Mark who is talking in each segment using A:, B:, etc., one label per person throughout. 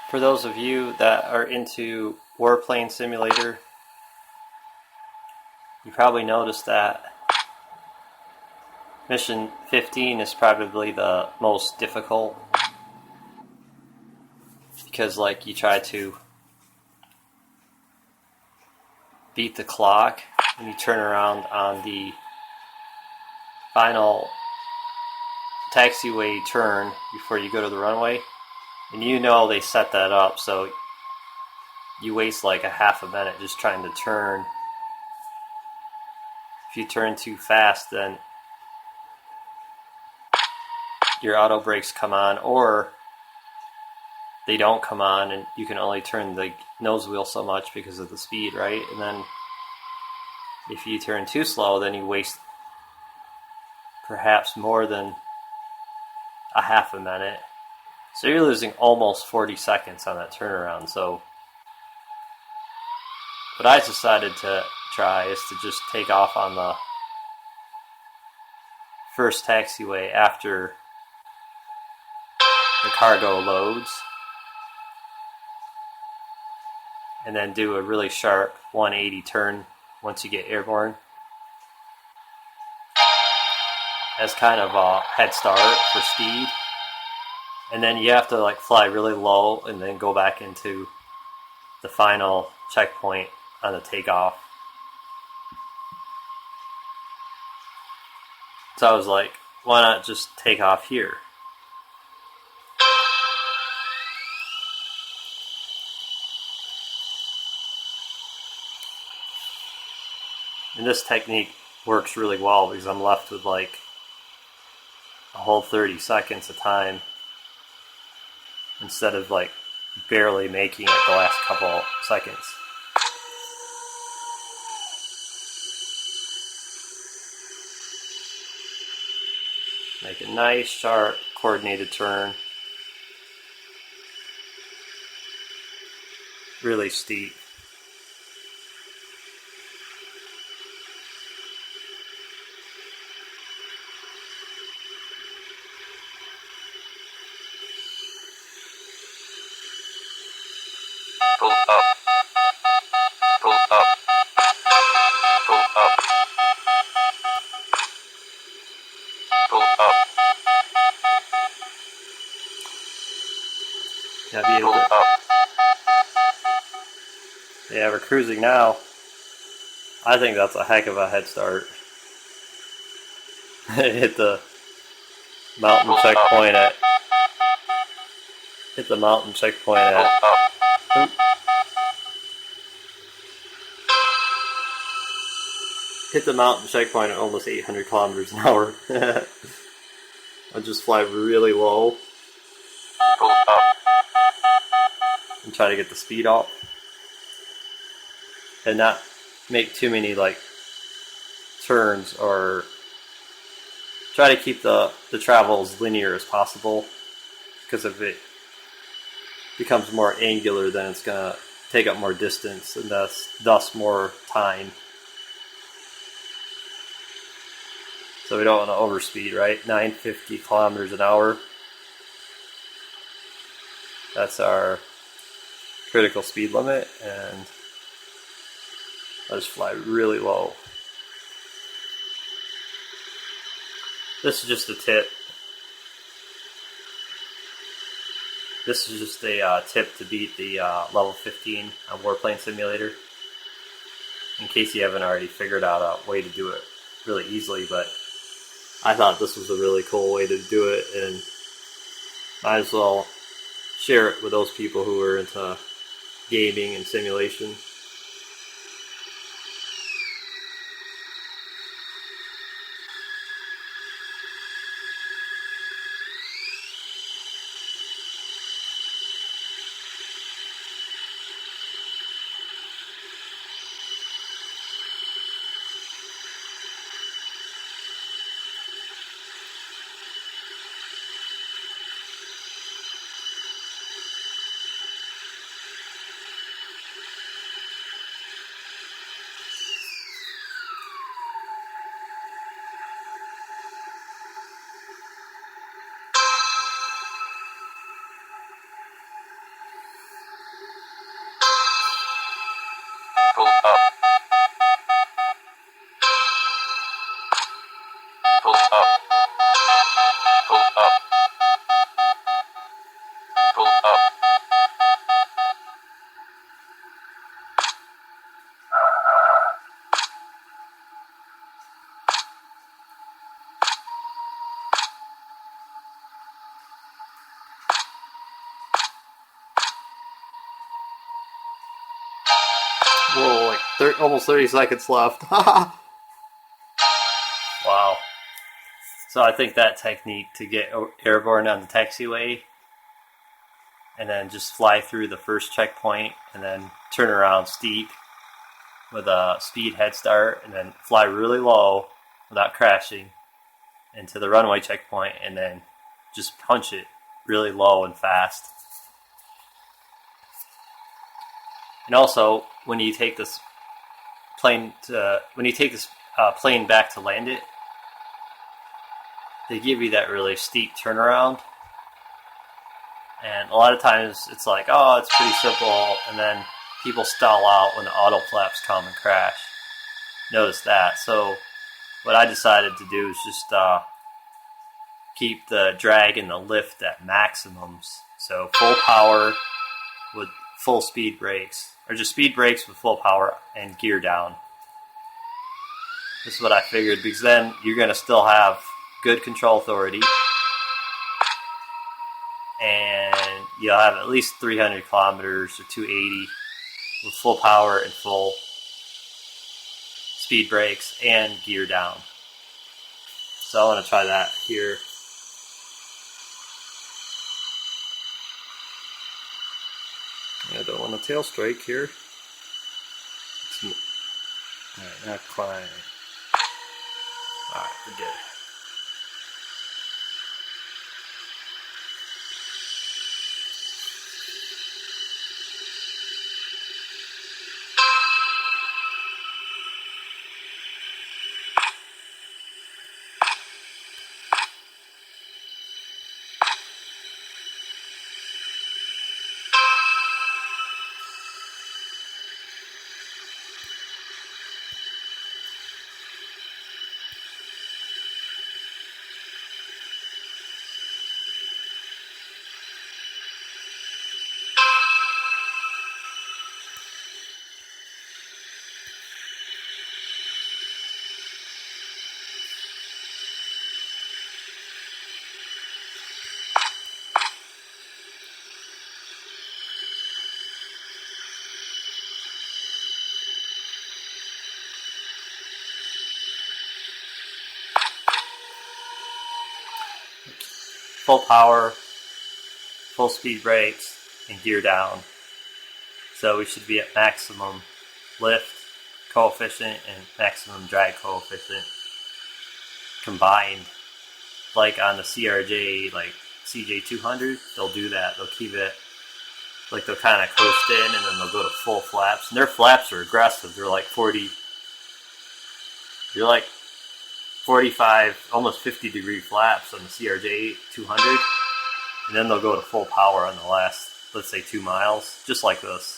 A: For those of you that are into Warplane Simulator, you probably noticed that Mission 15 is probably the most difficult because like you try to beat the clock and you turn around on the final taxiway turn before you go to the runway, and you know they set that up so you waste like a half a minute just trying to turn. If you turn too fast, then your auto brakes come on, or they don't come on and you can only turn the nose wheel so much because of the speed, right? And then if you turn too slow, then you waste perhaps more than a half a minute. So you're losing almost 40 seconds on that turnaround. So what I decided to try is to just take off on the first taxiway after the cargo loads, and then do a really sharp 180 turn once you get airborne as kind of a head start for speed. And then you have to like fly really low and then go back into the final checkpoint on the takeoff. So I was like, why not just take off here? And this technique works really well because I'm left with like a whole 30 seconds of time instead of like barely making it the last couple seconds. Make a nice, sharp, coordinated turn. Really steep.
B: Pull up. Pull up. Pull up. Pull up.
A: Pull up. Yeah, we're cruising now. I think that's a heck of a head start. Hit the mountain checkpoint at. Hit the mountain checkpoint at. Oop. Hit the mountain checkpoint at almost 800 kilometers an hour. I'll just fly really low and try to get the speed up and not make too many like turns, or try to keep the travel as linear as possible, because if it becomes more angular then it's gonna take up more distance and thus more time. So we don't want to overspeed, right? 950 kilometers an hour. That's our critical speed limit, and let's fly really low. This is just a tip. This is just a tip to beat the level 15 on Warplane Simulator, in case you haven't already figured out a way to do it really easily. But I thought this was a really cool way to do it, and might as well share it with those people who are into gaming and simulation.
B: Pull up.
A: Whoa, like almost 30 seconds left. Wow. So I think that technique to get airborne on the taxiway and then just fly through the first checkpoint and then turn around steep with a speed head start and then fly really low without crashing into the runway checkpoint and then just punch it really low and fast. And also, when you take this plane back to land it, they give you that really steep turnaround. And a lot of times it's like, oh, it's pretty simple, and then people stall out when the auto flaps come and crash. Notice that. So what I decided to do is just keep the drag and the lift at maximums. So full power with full speed brakes, or just speed brakes with full power and gear down. This is what I figured, because then you're going to still have good control authority, and you'll have at least 300 kilometers or 280 with full power and full speed brakes and gear down. So I want to try that here. I don't want a tail strike here. Alright, not climb. Alright, we're good. Full power, full speed brakes, and gear down. So we should be at maximum lift coefficient and maximum drag coefficient combined. Like on the CRJ, like CJ200, they'll do that. They'll keep it, like they'll kind of coast in and then they'll go to full flaps. And their flaps are aggressive. They're like 45, almost 50-degree flaps on the CRJ 200, and then they'll go to full power on the last, let's say, 2 miles, just like this.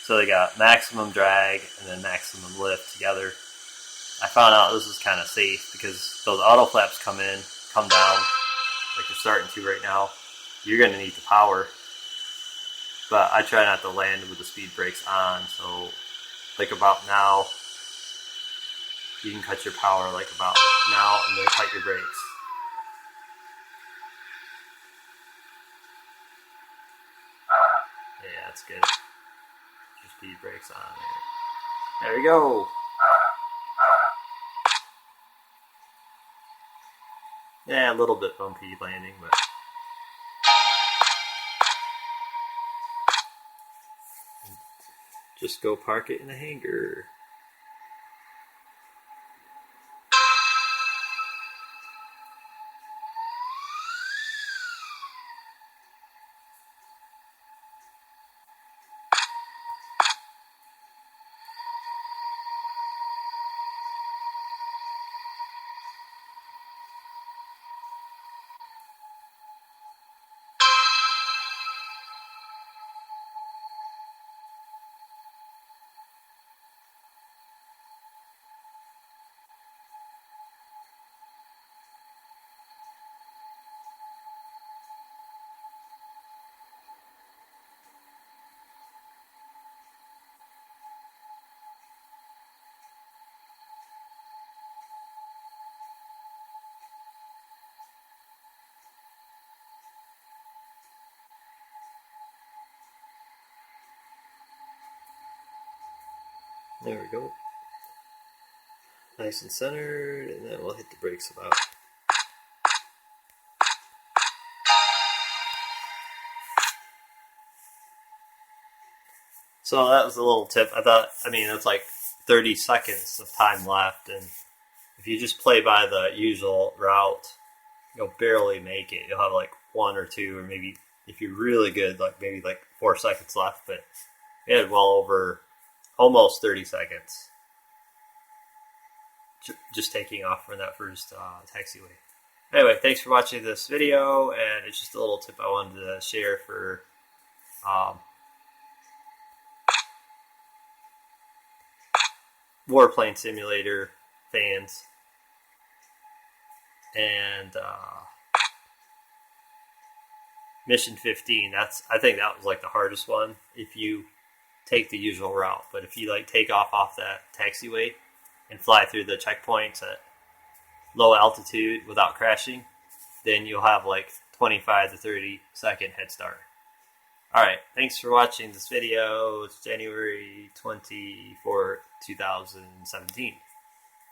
A: So they got maximum drag and then maximum lift together. I found out this is kind of safe because those auto flaps come in, come down, like they're starting to right now. You're going to need the power, but I try not to land with the speed brakes on. So, like about now, you can cut your power like about now and then cut your brakes. Yeah, that's good. Your speed brakes on there. There we go. Yeah, a little bit bumpy landing, but just go park it in the hangar. There we go. Nice and centered, and then we'll hit the brakes about. So that was a little tip. I mean, it's like 30 seconds of time left, and if you just play by the usual route, you'll barely make it. You'll have like 1 or 2, or maybe if you're really good, like maybe like 4 seconds left, but we had well over almost 30 seconds just taking off from that first taxiway. Anyway, thanks for watching this video, and it's just a little tip I wanted to share for Warplane Simulator fans. And Mission 15, I think that was like the hardest one if you take the usual route. But if you like take off that taxiway and fly through the checkpoints at low altitude without crashing, then you'll have like 25 to 30 second head start. Alright, thanks for watching this video. It's January 24th, 2017.